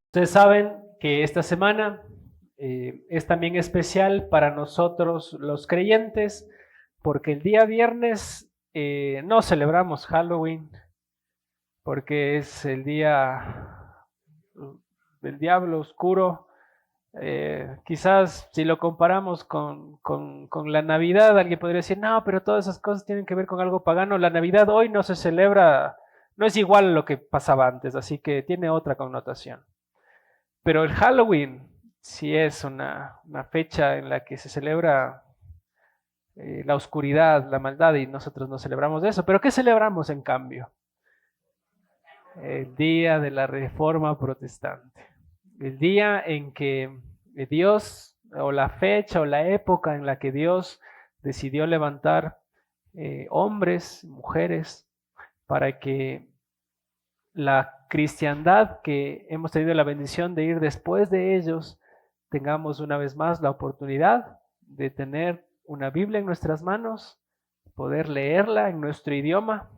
Ustedes saben que esta semana es también especial para nosotros los creyentes, porque el día viernes no celebramos Halloween, porque es el día del diablo oscuro. Quizás si lo comparamos con la Navidad, alguien podría decir, no, pero todas esas cosas tienen que ver con algo pagano. La Navidad hoy no se celebra, no es igual a lo que pasaba antes, así que tiene otra connotación. Pero el Halloween sí es una fecha en la que se celebra la oscuridad, la maldad, y nosotros no celebramos eso. ¿Pero qué celebramos en cambio? El día de la Reforma Protestante. El día en que Dios, o la fecha o la época en la que Dios decidió levantar hombres, mujeres, para que la cristiandad que hemos tenido la bendición de ir después de ellos, tengamos una vez más la oportunidad de tener una Biblia en nuestras manos, poder leerla en nuestro idioma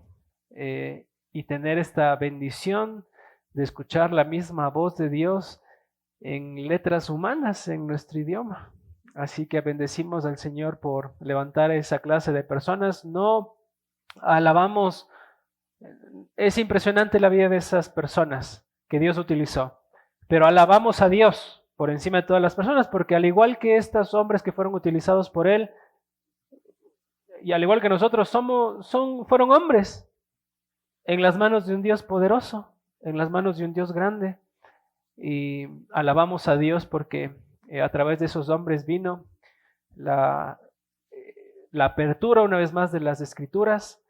y tener esta bendición de escuchar la misma voz de Dios en letras humanas en nuestro idioma. Así que bendecimos al Señor por levantar esa clase de personas. No alabamos, es impresionante la vida de esas personas que Dios utilizó, pero alabamos a Dios por encima de todas las personas, porque al igual que estos hombres que fueron utilizados por Él, y al igual que nosotros fueron hombres en las manos de un Dios poderoso, en las manos de un Dios grande, y alabamos a Dios porque a través de esos hombres vino la, la apertura una vez más de las escrituras,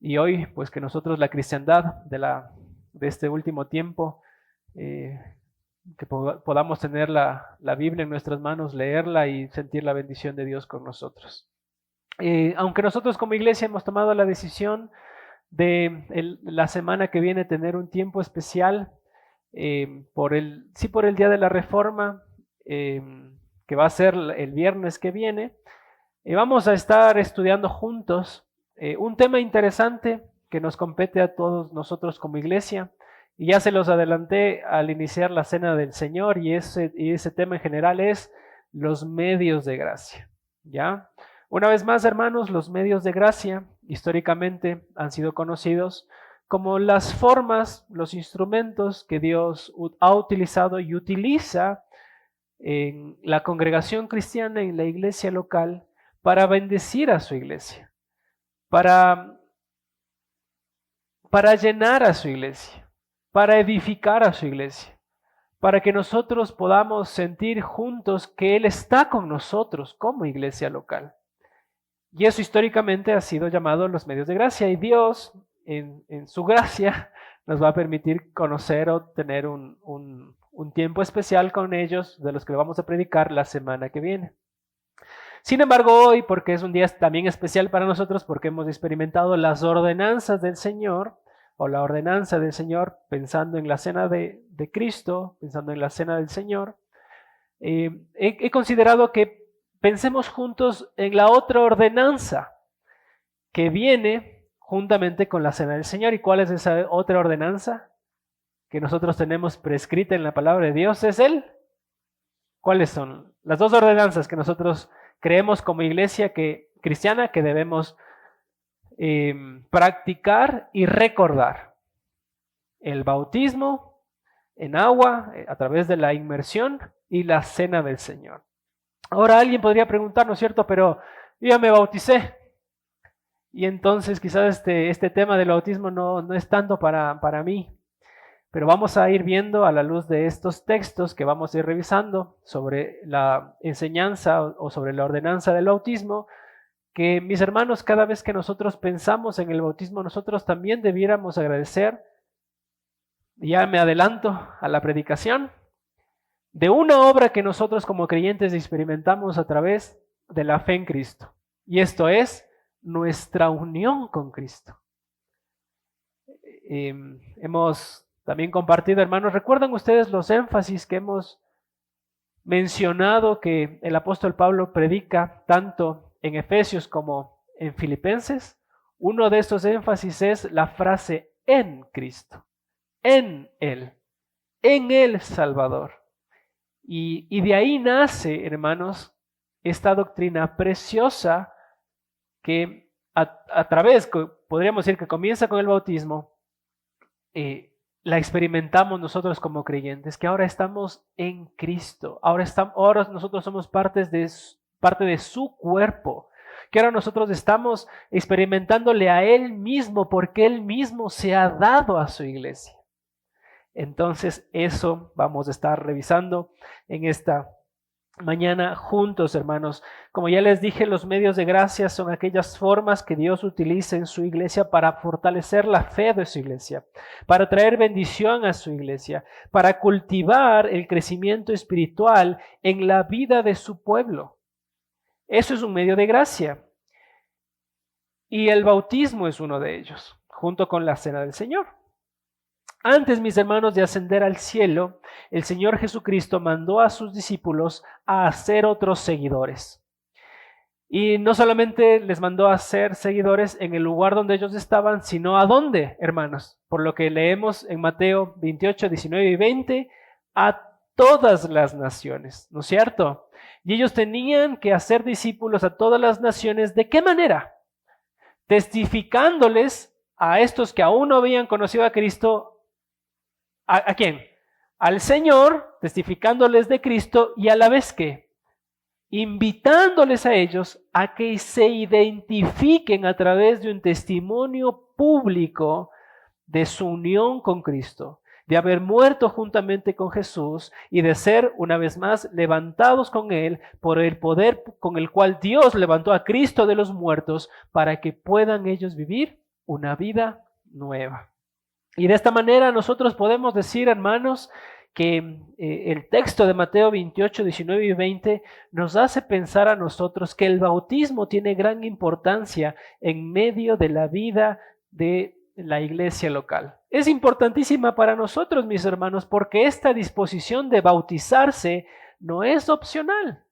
y hoy pues que nosotros la cristiandad de este último tiempo, eh, que podamos tener la Biblia en nuestras manos, leerla y sentir la bendición de Dios con nosotros. Aunque nosotros como iglesia hemos tomado la decisión de la semana que viene tener un tiempo especial por el Día de la Reforma, que va a ser el viernes que viene, vamos a estar estudiando juntos un tema interesante que nos compete a todos nosotros como iglesia. Y ya se los adelanté al iniciar la cena del Señor, y ese tema en general es los medios de gracia. ¿Ya? Una vez más, hermanos, los medios de gracia históricamente han sido conocidos como las formas, los instrumentos que Dios ha utilizado y utiliza en la congregación cristiana, en la iglesia local, para bendecir a su iglesia, para, para llenar a su iglesia, para edificar a su iglesia, para que nosotros podamos sentir juntos que Él está con nosotros como iglesia local. Y eso históricamente ha sido llamado los medios de gracia, y Dios en su gracia nos va a permitir conocer o tener un tiempo especial con ellos, de los que vamos a predicar la semana que viene. Sin embargo, hoy, porque es un día también especial para nosotros, porque hemos experimentado las ordenanzas del Señor, o la ordenanza del Señor, pensando en la cena de Cristo, pensando en la cena del Señor, he considerado que pensemos juntos en la otra ordenanza que viene juntamente con la cena del Señor. ¿Y cuál es esa otra ordenanza que nosotros tenemos prescrita en la palabra de Dios? Es Él. ¿Cuáles son las dos ordenanzas que nosotros creemos como iglesia cristiana que debemos practicar y recordar? El bautismo en agua a través de la inmersión y la cena del Señor. Ahora alguien podría preguntar, ¿no es cierto? Pero yo ya me bauticé, y entonces quizás este tema del bautismo no es tanto para mí. Pero vamos a ir viendo a la luz de estos textos que vamos a ir revisando sobre la enseñanza o sobre la ordenanza del bautismo, que mis hermanos, cada vez que nosotros pensamos en el bautismo, nosotros también debiéramos agradecer, ya me adelanto a la predicación, de una obra que nosotros como creyentes experimentamos a través de la fe en Cristo. Y esto es nuestra unión con Cristo. Hemos también compartido, hermanos, ¿recuerdan ustedes los énfasis que hemos mencionado que el apóstol Pablo predica tanto en Efesios como en Filipenses? Uno de estos énfasis es la frase en Cristo, en Él. en el Salvador. Y de ahí nace, hermanos, esta doctrina preciosa que a través, podríamos decir que comienza con el bautismo, la experimentamos nosotros como creyentes, que ahora estamos en Cristo, ahora nosotros somos parte de su cuerpo, que ahora nosotros estamos experimentándole a Él mismo, porque Él mismo se ha dado a su iglesia. Entonces eso vamos a estar revisando en esta mañana juntos, hermanos. Como ya les dije, los medios de gracia son aquellas formas que Dios utiliza en su iglesia para fortalecer la fe de su iglesia, para traer bendición a su iglesia, para cultivar el crecimiento espiritual en la vida de su pueblo. Eso es un medio de gracia. Y el bautismo es uno de ellos, junto con la cena del Señor. Antes, mis hermanos, de ascender al cielo, el Señor Jesucristo mandó a sus discípulos a hacer otros seguidores. Y no solamente les mandó a hacer seguidores en el lugar donde ellos estaban, sino a dónde, hermanos. Por lo que leemos en Mateo 28, 19 y 20, a todas las naciones, ¿no es cierto? Y ellos tenían que hacer discípulos a todas las naciones. ¿De qué manera? Testificándoles a estos que aún no habían conocido a Cristo. ¿A quién? Al Señor, testificándoles de Cristo, y a la vez que invitándoles a ellos a que se identifiquen a través de un testimonio público de su unión con Cristo, de haber muerto juntamente con Jesús y de ser una vez más levantados con Él por el poder con el cual Dios levantó a Cristo de los muertos, para que puedan ellos vivir una vida nueva. Y de esta manera nosotros podemos decir, hermanos, que el texto de Mateo 28, 19 y 20 nos hace pensar a nosotros que el bautismo tiene gran importancia en medio de la vida de la iglesia local. Es importantísima para nosotros, mis hermanos, porque esta disposición de bautizarse no es opcional,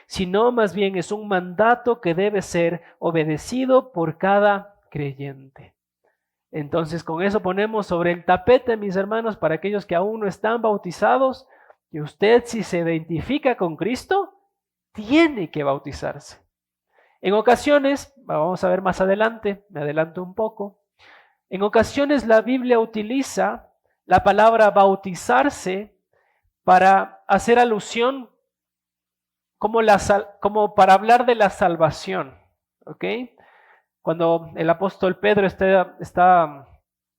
sino más bien es un mandato que debe ser obedecido por cada creyente. Entonces con eso ponemos sobre el tapete, mis hermanos, para aquellos que aún no están bautizados, que usted, si se identifica con Cristo, tiene que bautizarse. En ocasiones, vamos a ver más adelante, me adelanto un poco, en ocasiones la Biblia utiliza la palabra bautizarse para hacer alusión como para hablar de la salvación, ¿ok? Cuando el apóstol Pedro está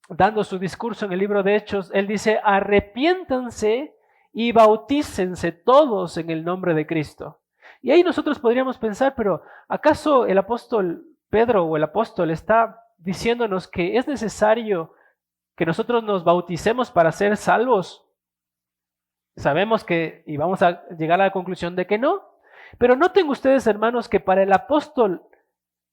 dando su discurso en el libro de Hechos, él dice: arrepiéntanse y bautícense todos en el nombre de Cristo. Y ahí nosotros podríamos pensar, pero ¿acaso el apóstol Pedro o el apóstol está diciéndonos que es necesario que nosotros nos bauticemos para ser salvos? Sabemos que, y vamos a llegar a la conclusión de que no, pero noten ustedes, hermanos, que para el apóstol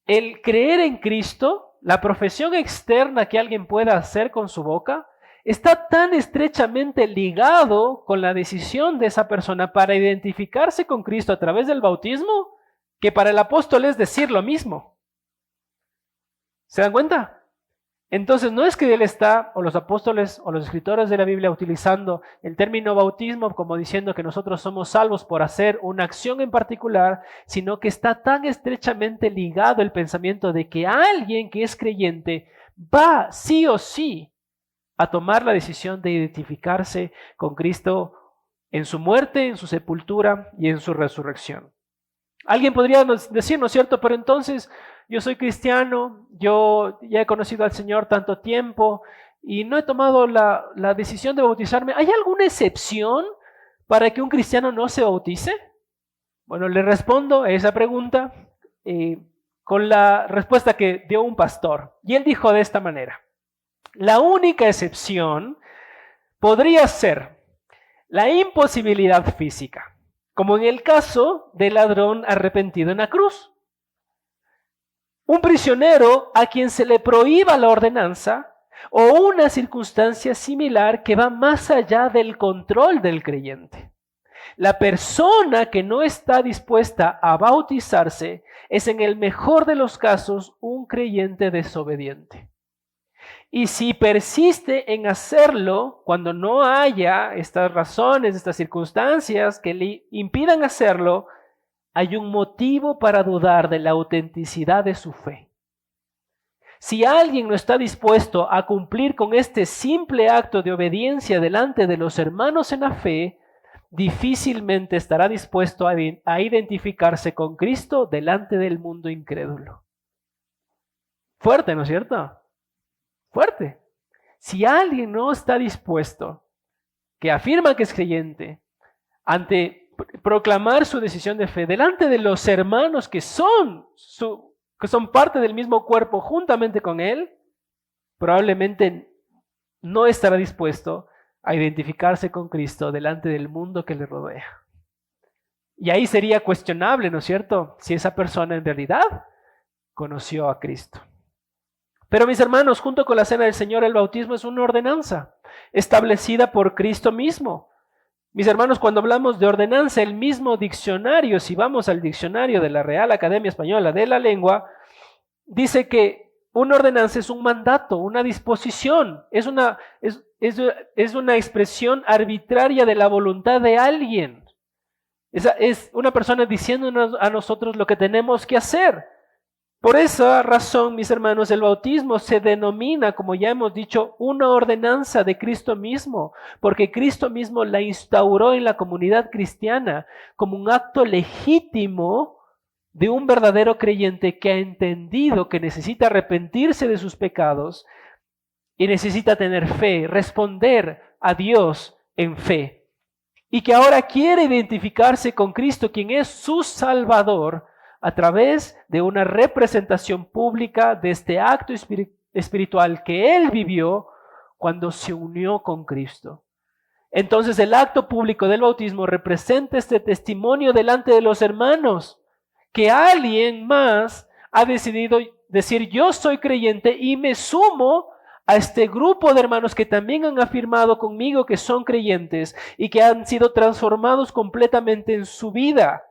el creer en Cristo, la profesión externa que alguien pueda hacer con su boca, está tan estrechamente ligado con la decisión de esa persona para identificarse con Cristo a través del bautismo, que para el apóstol es decir lo mismo. ¿Se dan cuenta? Entonces no es que él está, o los apóstoles o los escritores de la Biblia, utilizando el término bautismo como diciendo que nosotros somos salvos por hacer una acción en particular, sino que está tan estrechamente ligado el pensamiento de que alguien que es creyente va sí o sí a tomar la decisión de identificarse con Cristo en su muerte, en su sepultura y en su resurrección. Alguien podría decir, ¿no es cierto? Pero entonces yo soy cristiano, yo ya he conocido al Señor tanto tiempo y no he tomado la decisión de bautizarme. ¿Hay alguna excepción para que un cristiano no se bautice? Bueno, le respondo a esa pregunta con la respuesta que dio un pastor. Y él dijo de esta manera: la única excepción podría ser la imposibilidad física, como en el caso del ladrón arrepentido en la cruz. Un prisionero a quien se le prohíba la ordenanza, o una circunstancia similar que va más allá del control del creyente. La persona que no está dispuesta a bautizarse es, en el mejor de los casos, un creyente desobediente. Y si persiste en hacerlo, cuando no haya estas razones, estas circunstancias que le impidan hacerlo, hay un motivo para dudar de la autenticidad de su fe. Si alguien no está dispuesto a cumplir con este simple acto de obediencia delante de los hermanos en la fe, difícilmente estará dispuesto a identificarse con Cristo delante del mundo incrédulo. Fuerte, ¿no es cierto? Fuerte. Si alguien no está dispuesto, que afirma que es creyente, ante proclamar su decisión de fe delante de los hermanos que son parte del mismo cuerpo juntamente con él, probablemente no estará dispuesto a identificarse con Cristo delante del mundo que le rodea. Y ahí sería cuestionable, ¿no es cierto?, si esa persona en realidad conoció a Cristo. Pero mis hermanos, junto con la cena del Señor, el bautismo es una ordenanza establecida por Cristo mismo. Mis hermanos, cuando hablamos de ordenanza, el mismo diccionario, si vamos al diccionario de la Real Academia Española de la Lengua, dice que una ordenanza es un mandato, una disposición, es una expresión arbitraria de la voluntad de alguien. Es una persona diciéndonos a nosotros lo que tenemos que hacer. Por esa razón, mis hermanos, el bautismo se denomina, como ya hemos dicho, una ordenanza de Cristo mismo, porque Cristo mismo la instauró en la comunidad cristiana como un acto legítimo de un verdadero creyente que ha entendido que necesita arrepentirse de sus pecados y necesita tener fe, responder a Dios en fe, y que ahora quiere identificarse con Cristo, quien es su Salvador, a través de una representación pública de este acto espiritual que él vivió cuando se unió con Cristo. Entonces el acto público del bautismo representa este testimonio delante de los hermanos, que alguien más ha decidido decir: yo soy creyente y me sumo a este grupo de hermanos que también han afirmado conmigo que son creyentes y que han sido transformados completamente en su vida.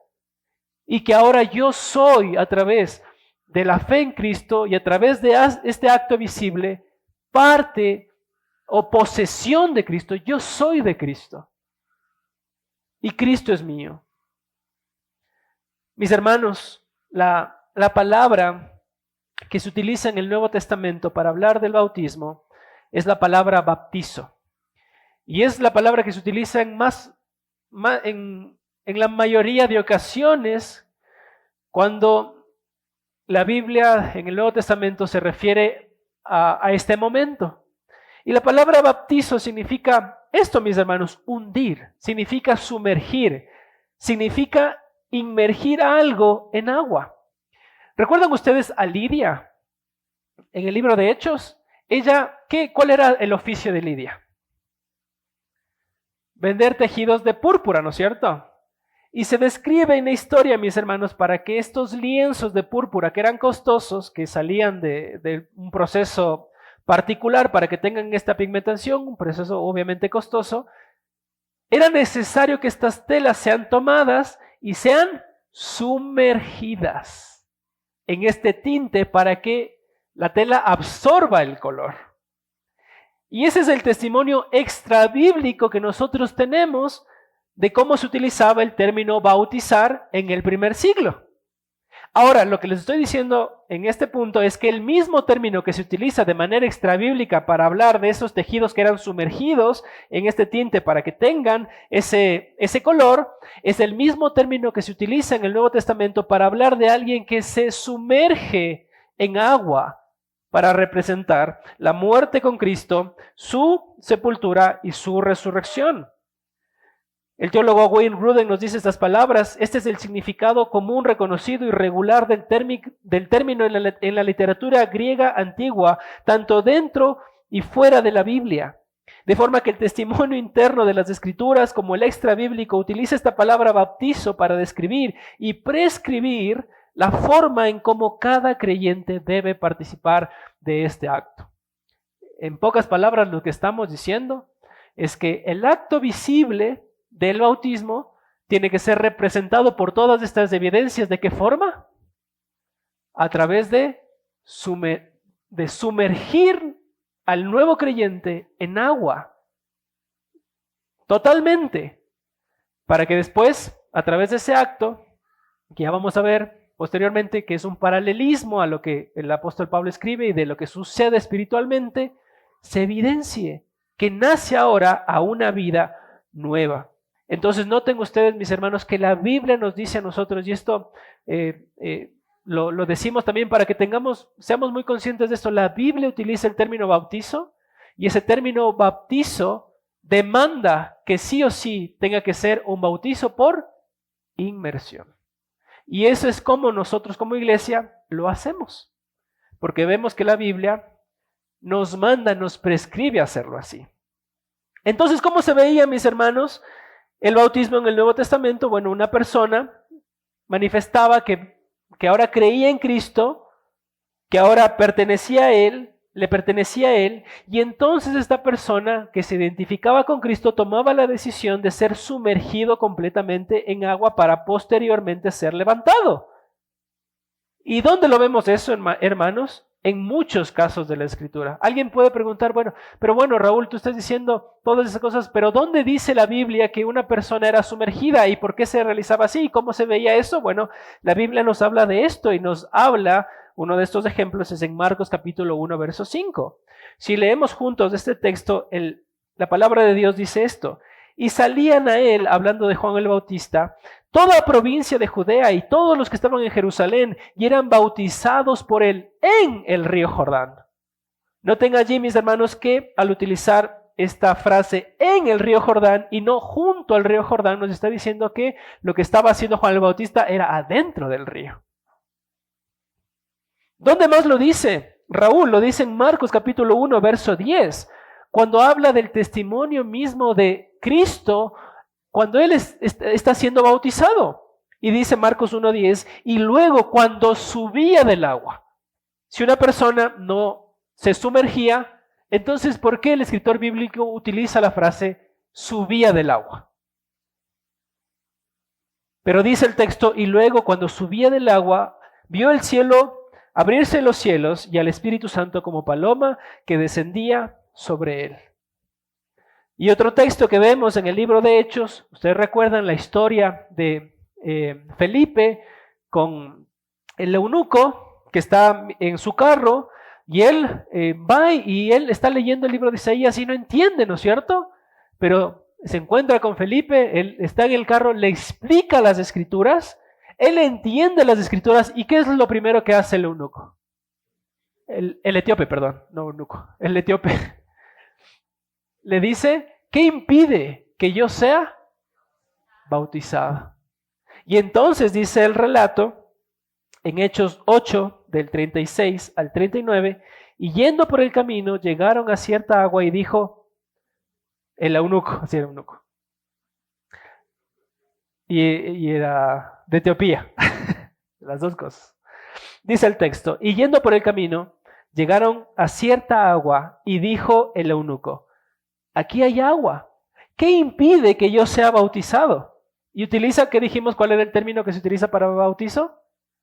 Y que ahora yo soy, a través de la fe en Cristo y a través de este acto visible, parte o posesión de Cristo. Yo soy de Cristo. Y Cristo es mío. Mis hermanos, la palabra que se utiliza en el Nuevo Testamento para hablar del bautismo es la palabra baptizo. Y es la palabra que se utiliza en la mayoría de ocasiones cuando la Biblia en el Nuevo Testamento se refiere a este momento. Y la palabra bautizo significa esto, mis hermanos: hundir, significa sumergir, significa inmergir algo en agua. ¿Recuerdan ustedes a Lidia en el libro de Hechos? ¿Cuál era el oficio de Lidia? Vender tejidos de púrpura, ¿no es cierto? Y se describe en la historia, mis hermanos, para que estos lienzos de púrpura, que eran costosos, que salían de un proceso particular para que tengan esta pigmentación, un proceso obviamente costoso, era necesario que estas telas sean tomadas y sean sumergidas en este tinte para que la tela absorba el color. Y ese es el testimonio extrabíblico que nosotros tenemos de cómo se utilizaba el término bautizar en el primer siglo. Ahora, lo que les estoy diciendo en este punto es que el mismo término que se utiliza de manera extrabíblica para hablar de esos tejidos que eran sumergidos en este tinte para que tengan ese color, es el mismo término que se utiliza en el Nuevo Testamento para hablar de alguien que se sumerge en agua para representar la muerte con Cristo, su sepultura y su resurrección. El teólogo Wayne Grudem nos dice estas palabras: este es el significado común, reconocido y regular del término en la literatura griega antigua, tanto dentro y fuera de la Biblia. De forma que el testimonio interno de las Escrituras, como el extrabíblico, utiliza esta palabra bautizo para describir y prescribir la forma en cómo cada creyente debe participar de este acto. En pocas palabras, lo que estamos diciendo es que el acto visible del bautismo tiene que ser representado por todas estas evidencias. ¿De qué forma? A través de sumergir al nuevo creyente en agua, totalmente, para que después, a través de ese acto, que ya vamos a ver posteriormente, que es un paralelismo a lo que el apóstol Pablo escribe y de lo que sucede espiritualmente, se evidencie que nace ahora a una vida nueva. Entonces noten ustedes, mis hermanos, que la Biblia nos dice a nosotros, y esto lo decimos también para que seamos muy conscientes de esto, la Biblia utiliza el término bautizo, y ese término bautizo demanda que sí o sí tenga que ser un bautizo por inmersión. Y eso es como nosotros como iglesia lo hacemos, porque vemos que la Biblia nos manda, nos prescribe hacerlo así. Entonces, ¿cómo se veía, mis hermanos, el bautismo en el Nuevo Testamento? Bueno, una persona manifestaba que ahora creía en Cristo, que ahora pertenecía a Él, le pertenecía a Él, y entonces esta persona que se identificaba con Cristo tomaba la decisión de ser sumergido completamente en agua para posteriormente ser levantado. ¿Y dónde lo vemos eso, hermanos? En muchos casos de la Escritura. Alguien puede preguntar, pero Raúl, tú estás diciendo todas esas cosas, pero ¿dónde dice la Biblia que una persona era sumergida y por qué se realizaba así? ¿Y cómo se veía eso? Bueno, la Biblia nos habla de esto y nos habla, uno de estos ejemplos es en Marcos capítulo 1, verso 5. Si leemos juntos este texto, la palabra de Dios dice esto: y salían a él, hablando de Juan el Bautista, toda provincia de Judea y todos los que estaban en Jerusalén y eran bautizados por él en el río Jordán. Noten allí, mis hermanos, que al utilizar esta frase en el río Jordán y no junto al río Jordán, nos está diciendo que lo que estaba haciendo Juan el Bautista era adentro del río. ¿Dónde más lo dice? Raúl lo dice en Marcos capítulo 1, verso 10, cuando habla del testimonio mismo de Cristo, cuando Él está siendo bautizado. Y dice Marcos 1:10, y luego cuando subía del agua. Si una persona no se sumergía, entonces ¿por qué el escritor bíblico utiliza la frase subía del agua? Pero dice el texto, y luego cuando subía del agua, vio el cielo abrirse los cielos y al Espíritu Santo como paloma que descendía sobre él. Y otro texto que vemos en el libro de Hechos, ustedes recuerdan la historia de Felipe con el eunuco que está en su carro y él va y él está leyendo el libro de Isaías y no entiende, ¿no es cierto? Pero se encuentra con Felipe, él está en el carro, le explica las escrituras, él entiende las escrituras y ¿qué es lo primero que hace el eunuco? El etíope, perdón, no eunuco, el etíope. Le dice, ¿qué impide que yo sea bautizado? Y entonces dice el relato en Hechos 8, del 36 al 39, y yendo por el camino llegaron a cierta agua y dijo el eunuco, así era el eunuco, y era de Etiopía, las dos cosas. Dice el texto, y yendo por el camino llegaron a cierta agua y dijo el eunuco, aquí hay agua, ¿qué impide que yo sea bautizado? Y utiliza, ¿qué dijimos? ¿Cuál era el término que se utiliza para bautizo?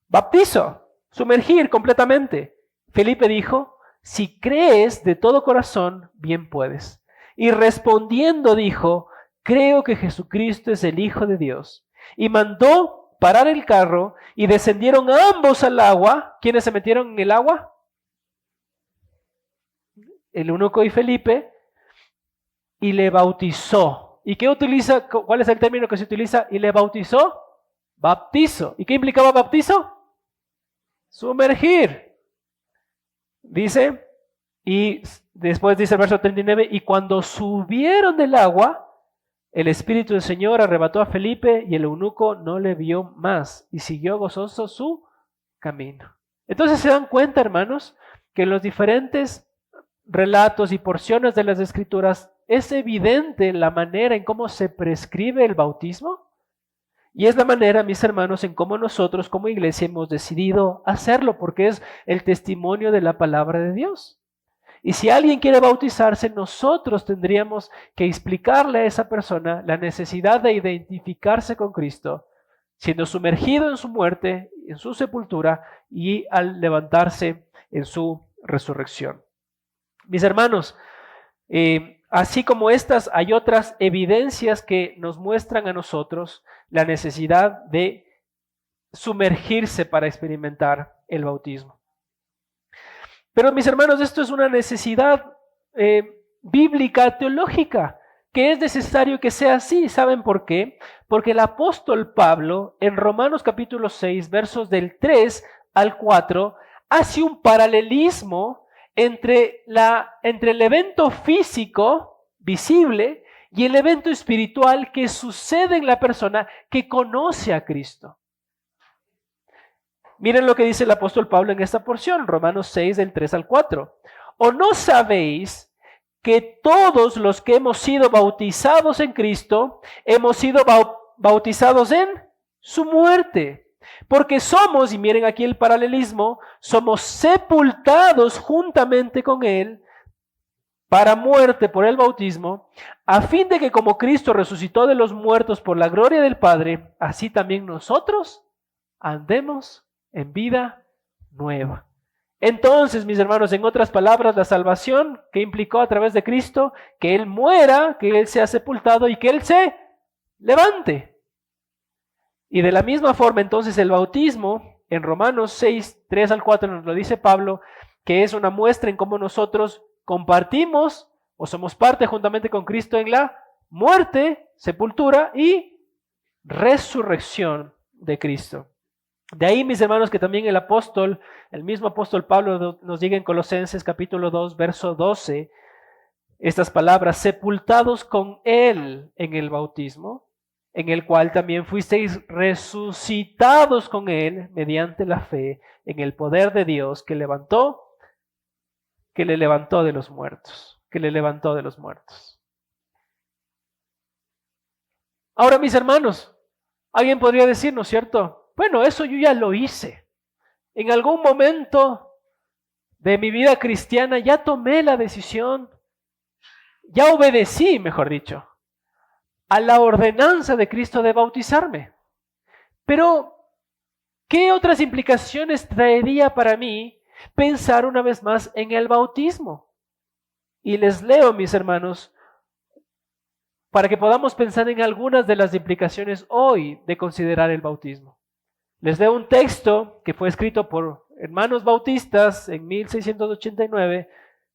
Baptizo, sumergir completamente. Felipe dijo, si crees de todo corazón, bien puedes. Y respondiendo dijo, creo que Jesucristo es el Hijo de Dios. Y mandó parar el carro y descendieron ambos al agua. ¿Quiénes se metieron en el agua? El eunuco y Felipe. Y le bautizó. ¿Y qué utiliza? ¿Cuál es el término que se utiliza? Y le bautizó. Baptizo. ¿Y qué implicaba baptizo? Sumergir. Dice, y después dice el verso 39, y cuando subieron del agua, el Espíritu del Señor arrebató a Felipe y el eunuco no le vio más y siguió gozoso su camino. Entonces se dan cuenta, hermanos, que en los diferentes relatos y porciones de las Escrituras es evidente la manera en cómo se prescribe el bautismo y es la manera, mis hermanos, en cómo nosotros como iglesia hemos decidido hacerlo porque es el testimonio de la palabra de Dios. Y si alguien quiere bautizarse, nosotros tendríamos que explicarle a esa persona la necesidad de identificarse con Cristo, siendo sumergido en su muerte, en su sepultura y al levantarse en su resurrección. Mis hermanos, así como estas, hay otras evidencias que nos muestran a nosotros la necesidad de sumergirse para experimentar el bautismo. Pero mis hermanos, esto es una necesidad bíblica, teológica, que es necesario que sea así. ¿Saben por qué? Porque el apóstol Pablo, en Romanos capítulo 6, versos del 3 al 4, hace un paralelismo entre el evento físico, visible, y el evento espiritual que sucede en la persona que conoce a Cristo. Miren lo que dice el apóstol Pablo en esta porción, Romanos 6, del 3 al 4. ¿O no sabéis que todos los que hemos sido bautizados en Cristo, hemos sido bautizados en su muerte? Porque somos, y miren aquí el paralelismo, somos sepultados juntamente con Él para muerte por el bautismo, a fin de que como Cristo resucitó de los muertos por la gloria del Padre, así también nosotros andemos en vida nueva. Entonces, mis hermanos, en otras palabras, la salvación que implicó a través de Cristo, que Él muera, que Él sea sepultado y que Él se levante. Y de la misma forma, entonces, el bautismo, en Romanos 6, 3 al 4, nos lo dice Pablo, que es una muestra en cómo nosotros compartimos o somos parte juntamente con Cristo en la muerte, sepultura y resurrección de Cristo. De ahí, mis hermanos, que también el mismo apóstol Pablo nos diga en Colosenses capítulo 2, verso 12, estas palabras: sepultados con Él en el bautismo, en el cual también fuisteis resucitados con Él mediante la fe en el poder de Dios que le levantó de los muertos, Ahora, mis hermanos, alguien podría decir, ¿no es cierto? Bueno, eso yo ya lo hice. En algún momento de mi vida cristiana ya tomé la decisión, ya obedecí, mejor dicho, a la ordenanza de Cristo de bautizarme. Pero, ¿qué otras implicaciones traería para mí pensar una vez más en el bautismo? Y les leo, mis hermanos, para que podamos pensar en algunas de las implicaciones hoy de considerar el bautismo. Les leo un texto que fue escrito por hermanos bautistas en 1689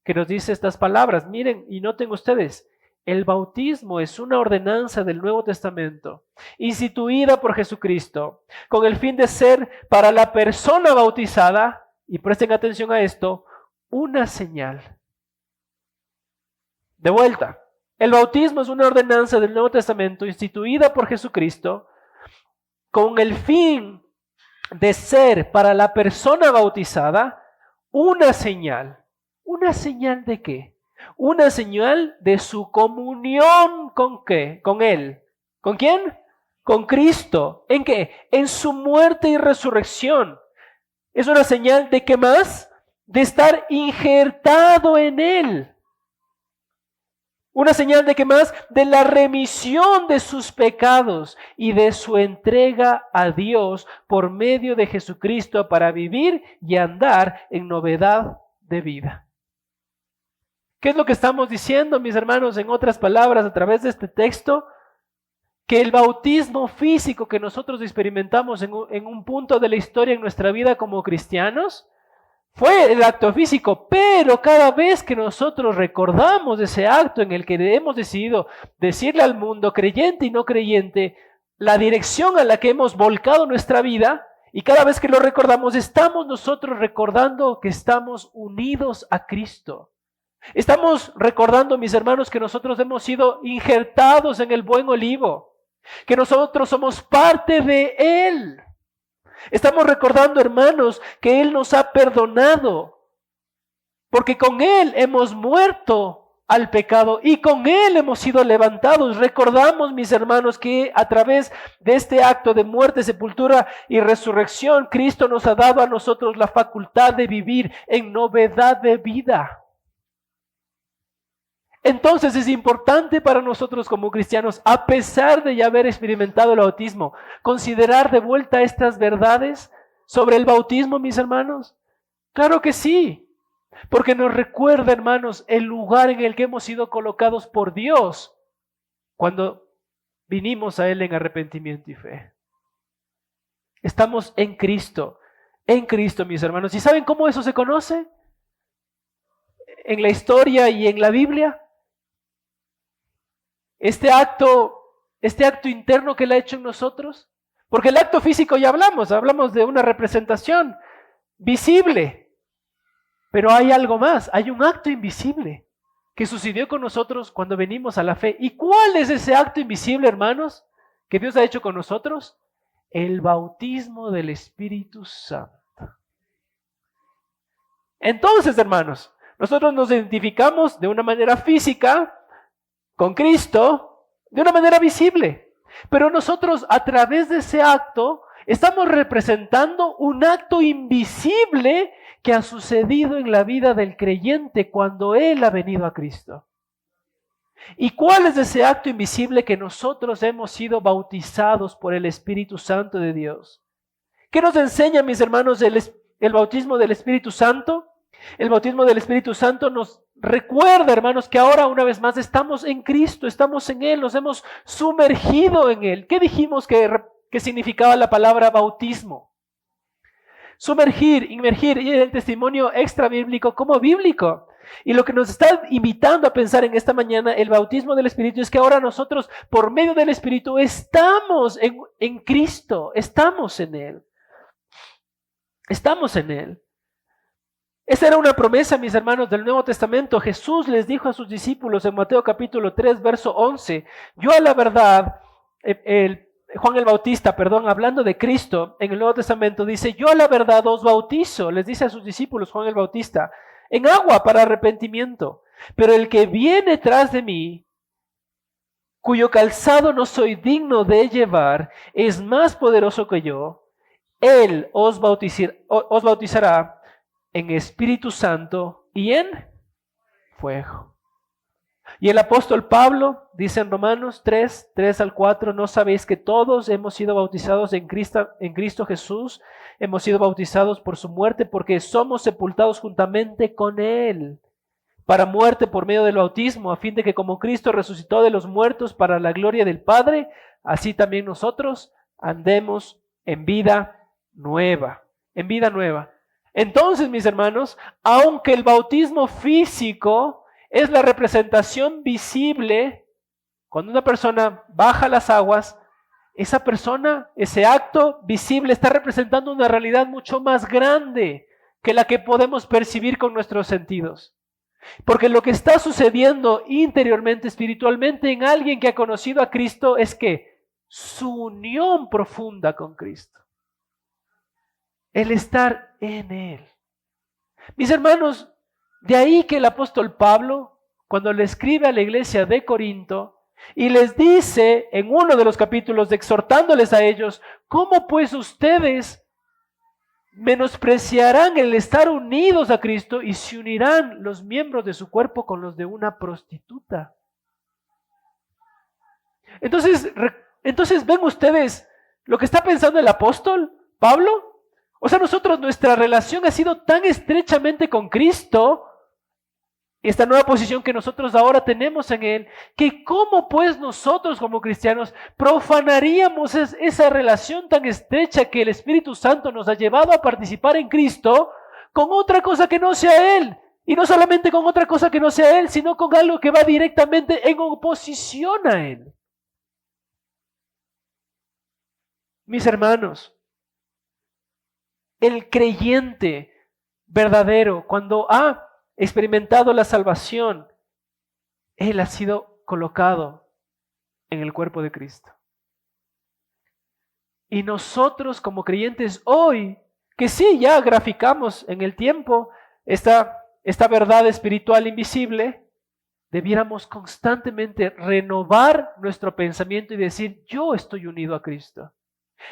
que nos dice estas palabras. Miren y noten ustedes, el bautismo es una ordenanza del Nuevo Testamento instituida por Jesucristo con el fin de ser para la persona bautizada, y presten atención a esto, una señal. De vuelta, el bautismo es una ordenanza del Nuevo Testamento instituida por Jesucristo con el fin de ser para la persona bautizada una señal. ¿Una señal de qué? Una señal de su comunión ¿con qué? Con Él. ¿Con quién? Con Cristo. ¿En qué? En su muerte y resurrección. Es una señal de ¿qué más? De estar injertado en Él. Una señal de ¿qué más? De la remisión de sus pecados y de su entrega a Dios por medio de Jesucristo para vivir y andar en novedad de vida. ¿Qué es lo que estamos diciendo, mis hermanos? En otras palabras, a través de este texto, que el bautismo físico que nosotros experimentamos en un punto de la historia en nuestra vida como cristianos, fue el acto físico, pero cada vez que nosotros recordamos ese acto en el que hemos decidido decirle al mundo, creyente y no creyente, la dirección a la que hemos volcado nuestra vida, y cada vez que lo recordamos, estamos nosotros recordando que estamos unidos a Cristo. Estamos recordando, mis hermanos, que nosotros hemos sido injertados en el buen olivo, que nosotros somos parte de Él. Estamos recordando, hermanos, que Él nos ha perdonado, porque con Él hemos muerto al pecado y con Él hemos sido levantados. Recordamos, mis hermanos, que a través de este acto de muerte, sepultura y resurrección, Cristo nos ha dado a nosotros la facultad de vivir en novedad de vida. Entonces es importante para nosotros como cristianos, a pesar de ya haber experimentado el bautismo, considerar de vuelta estas verdades sobre el bautismo, mis hermanos. Claro que sí. Porque nos recuerda, hermanos, el lugar en el que hemos sido colocados por Dios cuando vinimos a Él en arrepentimiento y fe. Estamos en Cristo, mis hermanos. ¿Y saben cómo eso se conoce? En la historia y en la Biblia. Este acto interno que Él ha hecho en nosotros. Porque el acto físico ya hablamos de una representación visible. Pero hay algo más, hay un acto invisible que sucedió con nosotros cuando venimos a la fe. ¿Y cuál es ese acto invisible, hermanos, que Dios ha hecho con nosotros? El bautismo del Espíritu Santo. Entonces, hermanos, nosotros nos identificamos de una manera física con Cristo, de una manera visible. Pero nosotros, a través de ese acto, estamos representando un acto invisible que ha sucedido en la vida del creyente cuando él ha venido a Cristo. ¿Y cuál es ese acto invisible? Que nosotros hemos sido bautizados por el Espíritu Santo de Dios. ¿Qué nos enseña, mis hermanos, el bautismo del Espíritu Santo? El bautismo del Espíritu Santo nos recuerda, hermanos, que ahora una vez más estamos en Cristo, estamos en Él, nos hemos sumergido en Él. ¿Qué dijimos que significaba la palabra bautismo? Sumergir, inmergir, y el testimonio extra bíblico como bíblico. Y lo que nos está invitando a pensar en esta mañana, el bautismo del Espíritu, es que ahora nosotros, por medio del Espíritu, estamos en Cristo, estamos en Él. Estamos en Él. Esa era una promesa, mis hermanos, del Nuevo Testamento. Jesús les dijo a sus discípulos en Mateo capítulo 3, verso 11, yo a la verdad, Juan el Bautista, hablando de Cristo en el Nuevo Testamento, dice, yo a la verdad os bautizo, les dice a sus discípulos Juan el Bautista, en agua para arrepentimiento. Pero el que viene tras de mí, cuyo calzado no soy digno de llevar, es más poderoso que yo. Él os bautizará en Espíritu Santo y en fuego. Y el apóstol Pablo dice en Romanos 3 al 4, ¿no sabéis que todos hemos sido bautizados en Cristo Jesús? Hemos sido bautizados por su muerte porque somos sepultados juntamente con Él para muerte por medio del bautismo, a fin de que como Cristo resucitó de los muertos para la gloria del Padre, así también nosotros andemos en vida nueva, en vida nueva. Entonces, mis hermanos, aunque el bautismo físico es la representación visible, cuando una persona baja las aguas, esa persona, ese acto visible está representando una realidad mucho más grande que la que podemos percibir con nuestros sentidos. Porque lo que está sucediendo interiormente, espiritualmente, en alguien que ha conocido a Cristo es que su unión profunda con Cristo. El estar en Él. Mis hermanos, de ahí que el apóstol Pablo, cuando le escribe a la iglesia de Corinto, y les dice en uno de los capítulos, exhortándoles a ellos, ¿cómo pues ustedes menospreciarán el estar unidos a Cristo y se unirán los miembros de su cuerpo con los de una prostituta? Entonces ven ustedes lo que está pensando el apóstol Pablo. O sea, nuestra relación ha sido tan estrechamente con Cristo, esta nueva posición que nosotros ahora tenemos en Él, que cómo pues nosotros como cristianos profanaríamos esa relación tan estrecha que el Espíritu Santo nos ha llevado a participar en Cristo con otra cosa que no sea Él. Y no solamente con otra cosa que no sea Él, sino con algo que va directamente en oposición a Él. Mis hermanos, el creyente verdadero, cuando ha experimentado la salvación, él ha sido colocado en el cuerpo de Cristo. Y nosotros como creyentes hoy, que sí, ya graficamos en el tiempo esta verdad espiritual invisible, debiéramos constantemente renovar nuestro pensamiento y decir, yo estoy unido a Cristo.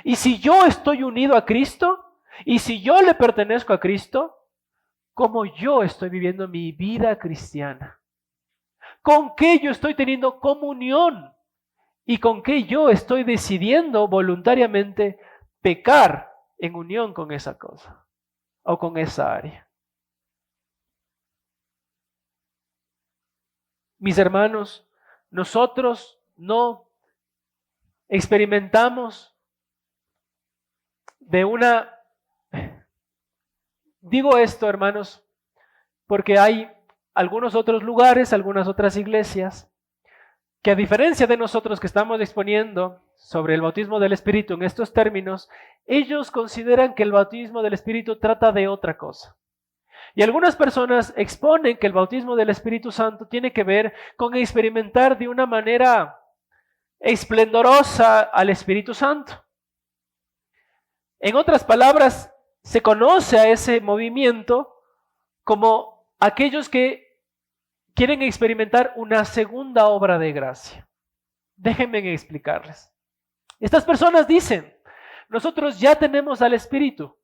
Y si yo estoy unido a Cristo, y si yo le pertenezco a Cristo, ¿cómo yo estoy viviendo mi vida cristiana? ¿Con qué yo estoy teniendo comunión? ¿Y con qué yo estoy decidiendo voluntariamente pecar en unión con esa cosa o con esa área? Mis hermanos, nosotros no experimentamos de una... Digo esto, hermanos, porque hay algunos otros lugares, algunas otras iglesias, que a diferencia de nosotros que estamos exponiendo sobre el bautismo del Espíritu en estos términos, ellos consideran que el bautismo del Espíritu trata de otra cosa. Y algunas personas exponen que el bautismo del Espíritu Santo tiene que ver con experimentar de una manera esplendorosa al Espíritu Santo. En otras palabras, se conoce a ese movimiento como aquellos que quieren experimentar una segunda obra de gracia. Déjenme explicarles. Estas personas dicen, nosotros ya tenemos al Espíritu.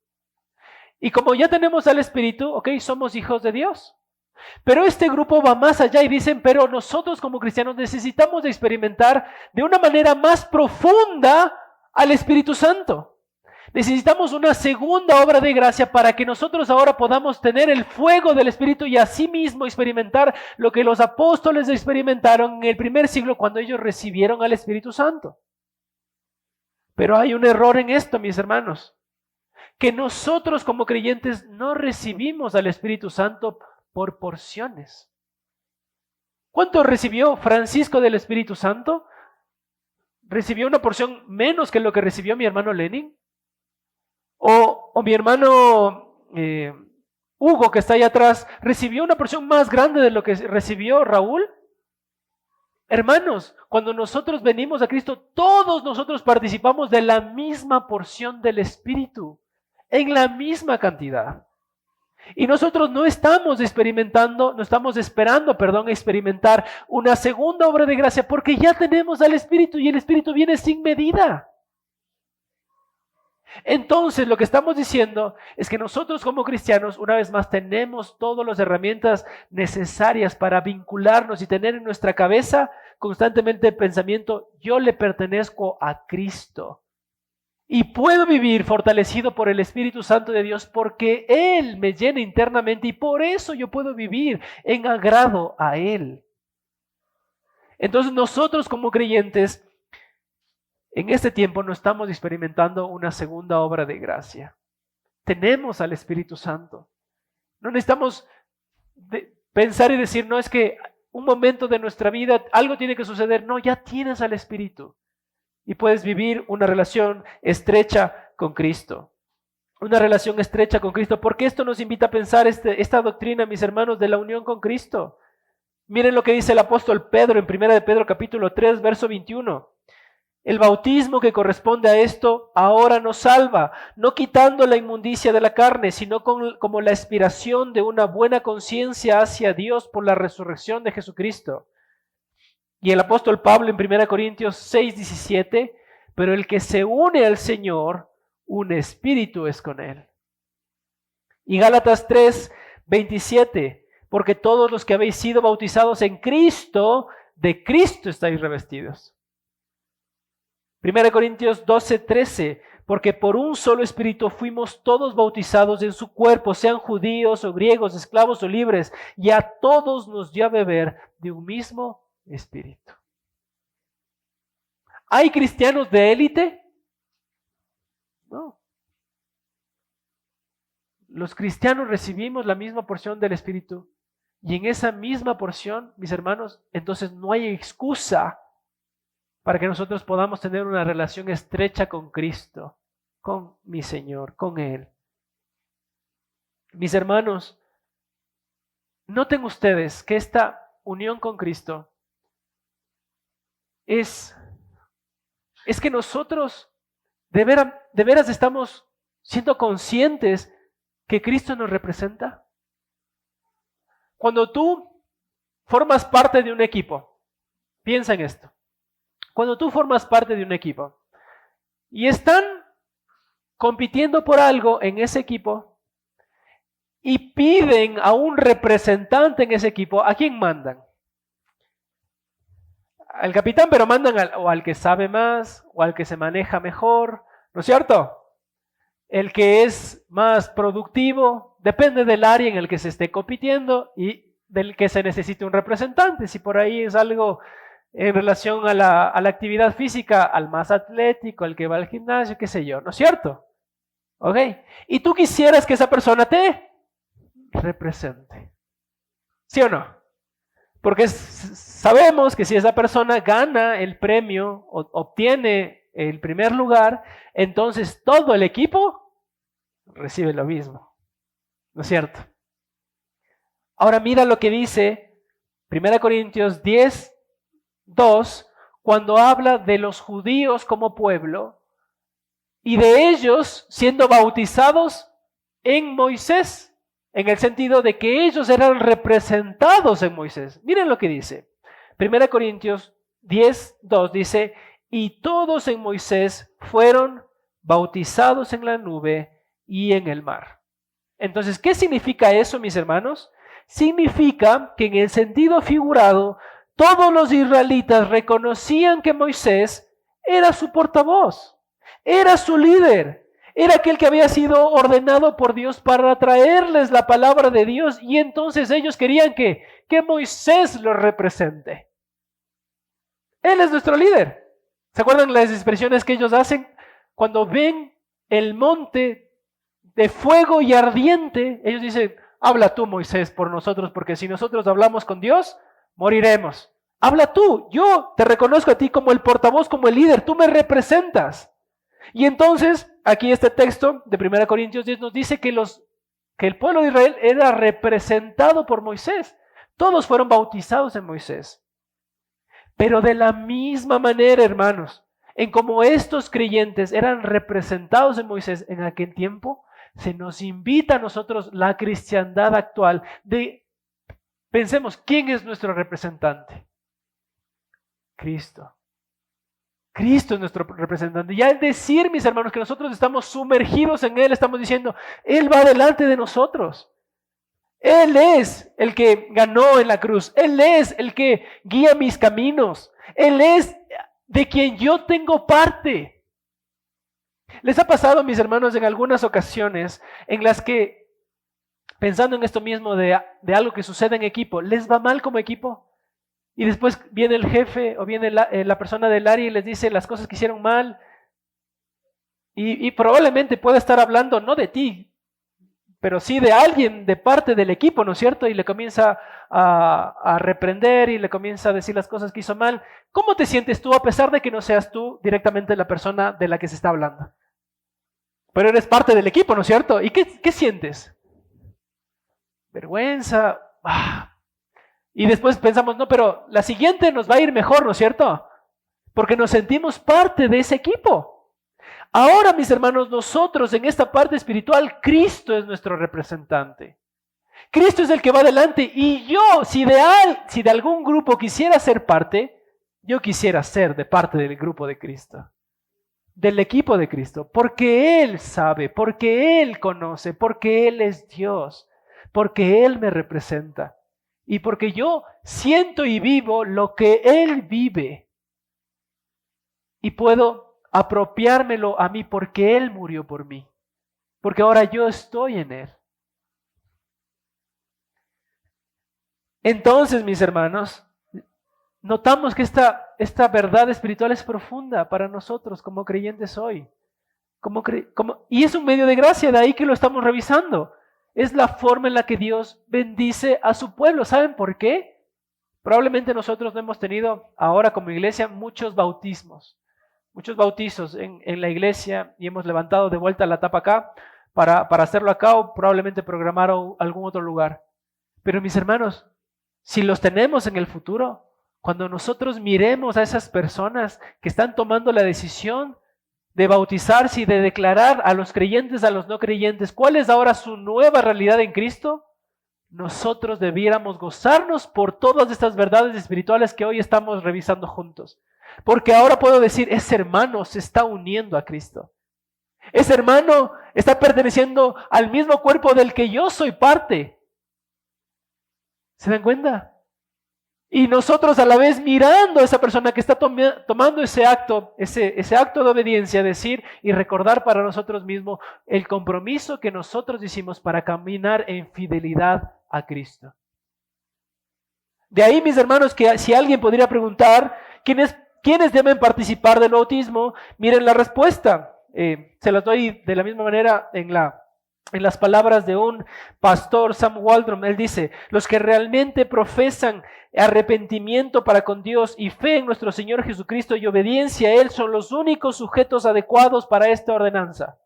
Y como ya tenemos al Espíritu, ok, somos hijos de Dios. Pero este grupo va más allá y dicen, pero nosotros como cristianos necesitamos experimentar de una manera más profunda al Espíritu Santo. Necesitamos una segunda obra de gracia para que nosotros ahora podamos tener el fuego del Espíritu y asimismo experimentar lo que los apóstoles experimentaron en el primer siglo cuando ellos recibieron al Espíritu Santo. Pero hay un error en esto, mis hermanos, que nosotros como creyentes no recibimos al Espíritu Santo por porciones. ¿Cuánto recibió Francisco del Espíritu Santo? ¿Recibió una porción menos que lo que recibió mi hermano Lenin? O mi hermano Hugo, que está ahí atrás, ¿recibió una porción más grande de lo que recibió Raúl? Hermanos, cuando nosotros venimos a Cristo, todos nosotros participamos de la misma porción del Espíritu, en la misma cantidad. Y nosotros no estamos esperando experimentar una segunda obra de gracia, porque ya tenemos al Espíritu y el Espíritu viene sin medida. Entonces, lo que estamos diciendo es que nosotros como cristianos, una vez más, tenemos todas las herramientas necesarias para vincularnos y tener en nuestra cabeza constantemente el pensamiento, yo le pertenezco a Cristo. Y puedo vivir fortalecido por el Espíritu Santo de Dios porque Él me llena internamente y por eso yo puedo vivir en agrado a Él. Entonces nosotros como creyentes, en este tiempo no estamos experimentando una segunda obra de gracia. Tenemos al Espíritu Santo. No necesitamos pensar y decir, no, es que un momento de nuestra vida algo tiene que suceder. No, ya tienes al Espíritu. Y puedes vivir una relación estrecha con Cristo. Una relación estrecha con Cristo. Porque esto nos invita a pensar esta doctrina, mis hermanos, de la unión con Cristo. Miren lo que dice el apóstol Pedro en 1 de Pedro capítulo 3, verso 21. El bautismo que corresponde a esto ahora nos salva, no quitando la inmundicia de la carne, sino como la aspiración de una buena conciencia hacia Dios por la resurrección de Jesucristo. Y el apóstol Pablo en 1 Corintios 6, 17, pero el que se une al Señor, un espíritu es con él. Y Gálatas 3, 27, porque todos los que habéis sido bautizados en Cristo, de Cristo estáis revestidos. 1 Corintios 12, 13, porque por un solo espíritu fuimos todos bautizados en su cuerpo, sean judíos o griegos, esclavos o libres, y a todos nos dio a beber de un mismo espíritu. ¿Hay cristianos de élite? No. Los cristianos recibimos la misma porción del Espíritu, y en esa misma porción, mis hermanos, entonces no hay excusa para que nosotros podamos tener una relación estrecha con Cristo, con mi Señor, con Él. Mis hermanos, noten ustedes que esta unión con Cristo es que nosotros de veras estamos siendo conscientes que Cristo nos representa. Cuando tú formas parte de un equipo, piensa en esto. Cuando tú formas parte de un equipo y están compitiendo por algo en ese equipo y piden a un representante en ese equipo, ¿a quién mandan? Al capitán, pero mandan al que sabe más o al que se maneja mejor, ¿no es cierto? El que es más productivo, depende del área en el que se esté compitiendo y del que se necesite un representante. Si por ahí es algo en relación a la actividad física, al más atlético, al que va al gimnasio, qué sé yo, ¿no es cierto? ¿Ok? Y tú quisieras que esa persona te represente. ¿Sí o no? Porque sabemos que si esa persona gana el premio, o obtiene el primer lugar, entonces todo el equipo recibe lo mismo. ¿No es cierto? Ahora mira lo que dice 1 Corintios 10:2, cuando habla de los judíos como pueblo y de ellos siendo bautizados en Moisés, en el sentido de que ellos eran representados en Moisés. Miren lo que dice. 1 Corintios 10:2 dice, y todos en Moisés fueron bautizados en la nube y en el mar. Entonces, ¿qué significa eso, mis hermanos? Significa que en el sentido figurado, todos los israelitas reconocían que Moisés era su portavoz, era su líder, era aquel que había sido ordenado por Dios para traerles la palabra de Dios, y entonces ellos querían que Moisés los represente. Él es nuestro líder. ¿Se acuerdan las expresiones que ellos hacen? Cuando ven el monte de fuego y ardiente, ellos dicen, habla tú, Moisés, por nosotros, porque si nosotros hablamos con Dios, moriremos. Habla tú, yo te reconozco a ti como el portavoz, como el líder, tú me representas. Y entonces, aquí este texto de 1 Corintios 10 nos dice que el pueblo de Israel era representado por Moisés. Todos fueron bautizados en Moisés. Pero de la misma manera, hermanos, en como estos creyentes eran representados en Moisés en aquel tiempo, se nos invita a nosotros, la cristiandad actual, pensemos, ¿quién es nuestro representante? Cristo. Cristo es nuestro representante. Y al decir, mis hermanos, que nosotros estamos sumergidos en Él, estamos diciendo, Él va delante de nosotros. Él es el que ganó en la cruz. Él es el que guía mis caminos. Él es de quien yo tengo parte. ¿Les ha pasado, mis hermanos, en algunas ocasiones en las que, pensando en esto mismo de algo que sucede en equipo, les va mal como equipo? Y después viene el jefe o viene la persona del área y les dice las cosas que hicieron mal. Y probablemente pueda estar hablando no de ti, pero sí de alguien de parte del equipo, ¿no es cierto? Y le comienza a reprender y le comienza a decir las cosas que hizo mal. ¿Cómo te sientes tú a pesar de que no seas tú directamente la persona de la que se está hablando? Pero eres parte del equipo, ¿no es cierto? ¿Y qué sientes? Vergüenza. Y después pensamos, no, pero la siguiente nos va a ir mejor, ¿no es cierto? Porque nos sentimos parte de ese equipo. Ahora, mis hermanos, nosotros en esta parte espiritual, Cristo es nuestro representante. Cristo es el que va adelante. Y yo, si de algún grupo quisiera ser parte, yo quisiera ser de parte del grupo de Cristo. Del equipo de Cristo. Porque Él sabe, porque Él conoce, porque Él es Dios, porque Él me representa. Y porque yo siento y vivo lo que Él vive. Y puedo apropiármelo a mí porque Él murió por mí. Porque ahora yo estoy en Él. Entonces, mis hermanos, notamos que esta verdad espiritual es profunda para nosotros como creyentes hoy. Y es un medio de gracia, de ahí que lo estamos revisando. Es la forma en la que Dios bendice a su pueblo. ¿Saben por qué? Probablemente nosotros no hemos tenido ahora como iglesia muchos bautismos, muchos bautizos en la iglesia y hemos levantado de vuelta la tapa acá para hacerlo acá o probablemente programar algún otro lugar. Pero mis hermanos, si los tenemos en el futuro, cuando nosotros miremos a esas personas que están tomando la decisión de bautizarse y de declarar a los creyentes, a los no creyentes, cuál es ahora su nueva realidad en Cristo, nosotros debiéramos gozarnos por todas estas verdades espirituales que hoy estamos revisando juntos. Porque ahora puedo decir, ese hermano se está uniendo a Cristo. Ese hermano está perteneciendo al mismo cuerpo del que yo soy parte. ¿Se dan cuenta? Y nosotros a la vez mirando a esa persona que está tomando ese acto de obediencia, decir y recordar para nosotros mismos el compromiso que nosotros hicimos para caminar en fidelidad a Cristo. De ahí, mis hermanos, que si alguien podría preguntar, ¿quiénes deben participar del bautismo? Miren la respuesta. Se las doy de la misma manera en las palabras de un pastor, Sam Waldron. Él dice: los que realmente profesan arrepentimiento para con Dios y fe en nuestro Señor Jesucristo y obediencia a Él son los únicos sujetos adecuados para esta ordenanza.